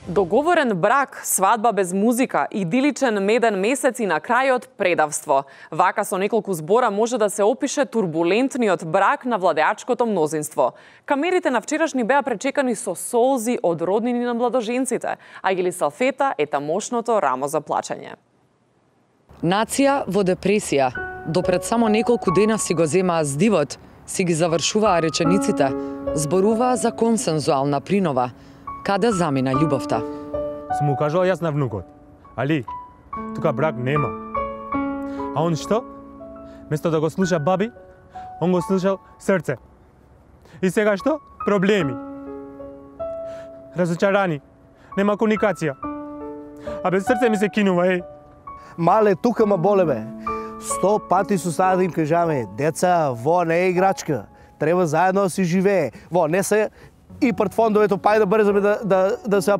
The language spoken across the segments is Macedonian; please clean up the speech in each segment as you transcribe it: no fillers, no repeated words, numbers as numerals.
Договорен брак, свадба без музика, идиличен меден месец и на крајот предавство. Вака со неколку збора може да се опише турбулентниот брак на владеачкото мнозинство. Камерите на вчерашни беа пречекани со солзи од роднини на младоженците, а ги ли салфета е тамошното рамо за плачење. Нација во депресија. Допред само неколку дена си го земаа здивот, си ги завршуваа речениците, зборуваа за консензуална принова. Каде замина љубовта? Сум му кажала јас на внукот. Али, тука брак нема. А он што? Место да го слуша баби, он го слушал срце. И сега што? Проблеми. Разочарани. Нема комуникација. А без срце ми се кинува, еј. Мале, тука ма боле, бе. 100 пати су сада да им кажаме, деца, во не е играчка. Треба заедно да си живее. Во не се и портфондовето пај да брзаме да се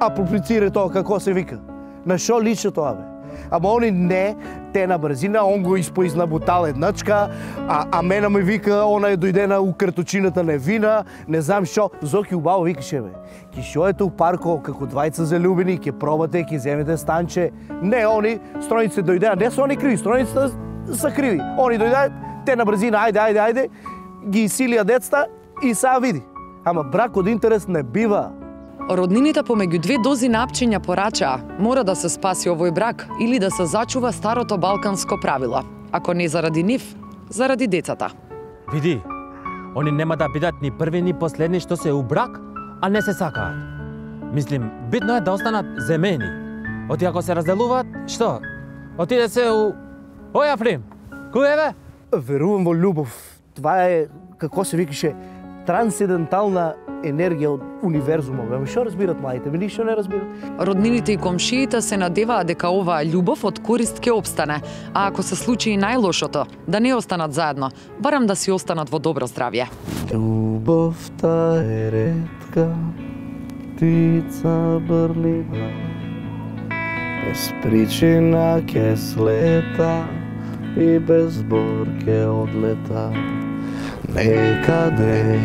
аплицира тоа како се вика. На шо личи тоа, бе? Ама они не, те на брзина, он го испоизна бутал едначка, а мене ме вика, она е дојдена у карточината на вина, не знам шо. Зоки убаво викаше, бе. Ки шоете у парко како двајца залюбени, ке пробате, ке земете станче. Не, они, строниците дојдеа, не се они криви, строниците са криви. Они дојдеа, те на брзина, ајде, ги силија децата и сега види. Ама брак од интерес не бива. Роднините помеѓу две дози напчиња порачаа, мора да се спаси овој брак или да се зачува старото балканско правило. Ако не заради нив, заради децата. Види, они нема да бидат ни први ни последни што се у брак, а не се сакаат. Мислим, битно е да останат земени. Оти ако се разделуваат, што? Отиде се у... Ој, Африм, кој е, бе? Верувам во љубов. Това е, како се викаше, трансцендентална енергија од универзумот. Ама што разбират младите? Ми ништо не разбират. Роднините и комшиите се надеваат дека оваа љубов од корист ќе опстане, а ако се случи и најлошото, да не останат заедно, барем да си останат во добро здравје. Љубовта е ретка, птица брлива, без причина ке слета и без збор ке одлета. Некаде.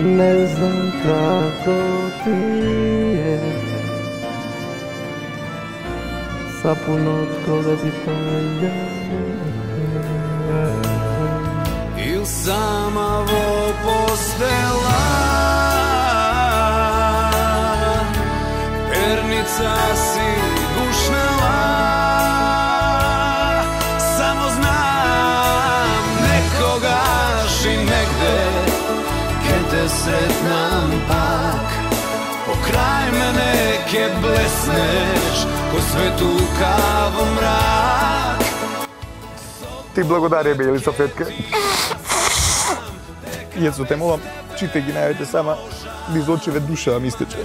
Не знам како ти е сапунот кога ти паѓа Ил сама во постела перница си гушнала само знам некогаш и негде те сретнам пак, покрај мене ке блеснеш, кој светука во мрак. Ти благодаря, бе, Елисафетка. Јесо, те молам, читај ги најавите сама, низ очеве душа ми истече.